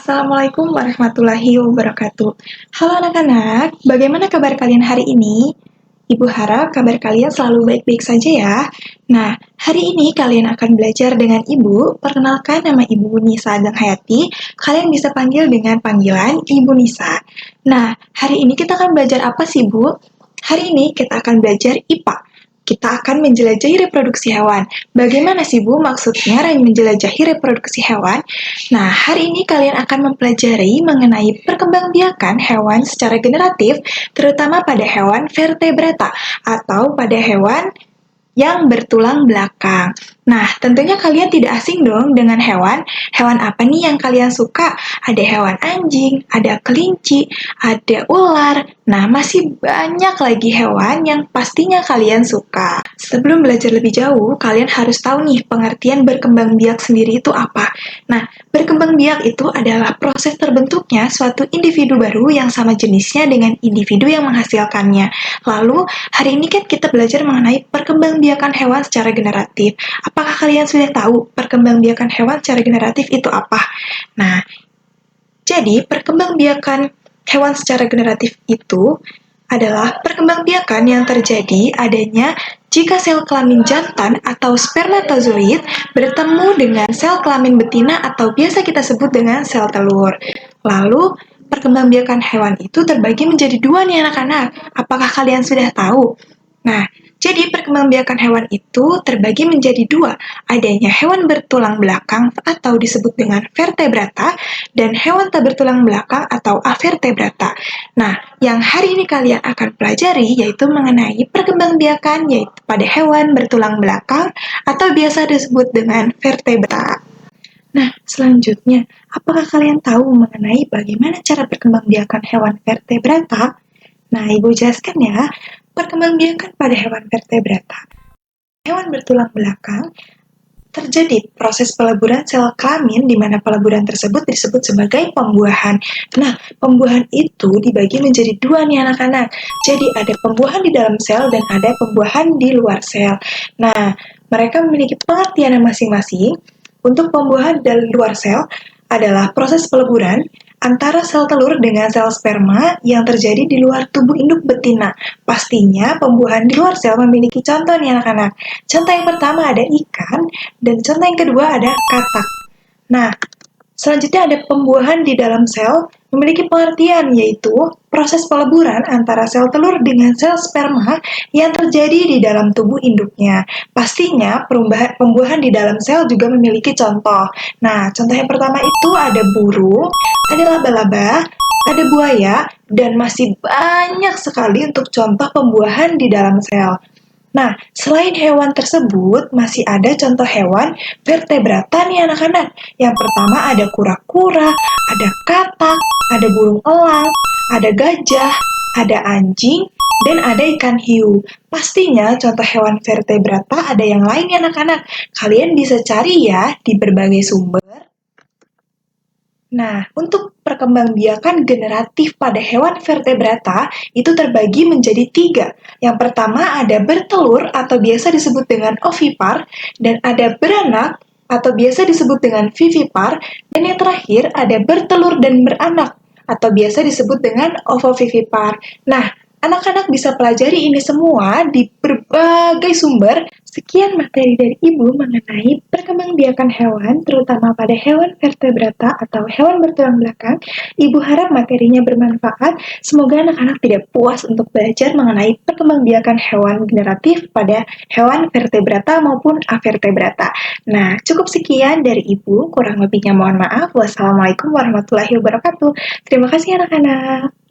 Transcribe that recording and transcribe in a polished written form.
Assalamualaikum warahmatullahi wabarakatuh. Halo anak-anak, bagaimana kabar kalian hari ini? Ibu harap kabar kalian selalu baik-baik saja ya. Nah, hari ini kalian akan belajar dengan Ibu. Perkenalkan, nama Ibu Nisa Ageng Hayati. Kalian bisa panggil dengan panggilan Ibu Nisa. Nah, hari ini kita akan belajar apa sih, Bu? Hari ini kita akan belajar IPA. Kita akan menjelajahi reproduksi hewan. Bagaimana sih, Bu, maksudnya menjelajahi reproduksi hewan? Nah, hari ini kalian akan mempelajari mengenai perkembangbiakan hewan secara generatif, terutama pada hewan vertebrata atau pada hewan yang bertulang belakang. Nah, tentunya kalian tidak asing dong dengan hewan. Hewan apa nih yang kalian suka? Ada hewan anjing, ada kelinci, ada ular. Nah, masih banyak lagi hewan yang pastinya kalian suka. Sebelum belajar lebih jauh, kalian harus tahu nih pengertian berkembang biak sendiri itu apa. Nah, berkembang biak itu adalah proses terbentuknya suatu individu baru yang sama jenisnya dengan individu yang menghasilkannya. Lalu, hari ini kan kita belajar mengenai perkembangbiakan hewan secara generatif. Apakah kalian sudah tahu perkembangbiakan hewan secara generatif itu apa? Nah, jadi perkembangbiakan hewan secara generatif itu adalah perkembangbiakan yang terjadi adanya jika sel kelamin jantan atau spermatozoid bertemu dengan sel kelamin betina atau biasa kita sebut dengan sel telur. Lalu, perkembangbiakan hewan itu terbagi menjadi dua nih anak-anak. Apakah kalian sudah tahu? Nah, jadi perkembangbiakan hewan itu terbagi menjadi dua, adanya hewan bertulang belakang atau disebut dengan vertebrata, dan hewan tak bertulang belakang atau avertebrata. Nah, yang hari ini kalian akan pelajari yaitu mengenai perkembangbiakan yaitu pada hewan bertulang belakang atau biasa disebut dengan vertebrata. Nah, selanjutnya, apakah kalian tahu mengenai bagaimana cara perkembangbiakan hewan vertebrata? Nah, Ibu jelaskan ya, perkembangbiakan pada hewan vertebrata. Hewan bertulang belakang terjadi proses peleburan sel kelamin di mana peleburan tersebut disebut sebagai pembuahan. Nah, pembuahan itu dibagi menjadi dua nih anak-anak. Jadi ada pembuahan di dalam sel dan ada pembuahan di luar sel. Nah, mereka memiliki pengertian masing-masing. Untuk pembuahan dari luar sel adalah proses peleburan antara sel telur dengan sel sperma yang terjadi di luar tubuh induk betina. Pastinya pembuahan di luar sel memiliki contoh nih anak-anak. Contoh yang pertama ada ikan, dan contoh yang kedua ada katak. Nah, selanjutnya ada pembuahan di dalam sel memiliki pengertian yaitu proses peleburan antara sel telur dengan sel sperma yang terjadi di dalam tubuh induknya. Pastinya pembuahan di dalam sel juga memiliki contoh. Nah, contoh yang pertama itu ada burung, ada laba-laba, ada buaya, dan masih banyak sekali untuk contoh pembuahan di dalam sel. Nah, selain hewan tersebut, masih ada contoh hewan vertebrata nih anak-anak. Yang pertama ada kura-kura, ada katak, ada burung elang, ada gajah, ada anjing, dan ada ikan hiu. Pastinya contoh hewan vertebrata ada yang lain ya anak-anak. Kalian bisa cari ya di berbagai sumber. Nah, untuk perkembangbiakan generatif pada hewan vertebrata itu terbagi menjadi tiga. Yang pertama ada bertelur atau biasa disebut dengan ovipar, dan ada beranak atau biasa disebut dengan vivipar, dan yang terakhir ada bertelur dan beranak atau biasa disebut dengan ovovivipar. Nah, anak-anak bisa pelajari ini semua di berbagai sumber. Sekian materi dari Ibu mengenai perkembangbiakan hewan, terutama pada hewan vertebrata atau hewan bertulang belakang. Ibu harap materinya bermanfaat. Semoga anak-anak tidak puas untuk belajar mengenai perkembangbiakan hewan generatif pada hewan vertebrata maupun avertebrata. Nah, cukup sekian dari Ibu. Kurang lebihnya mohon maaf. Wassalamualaikum warahmatullahi wabarakatuh. Terima kasih anak-anak.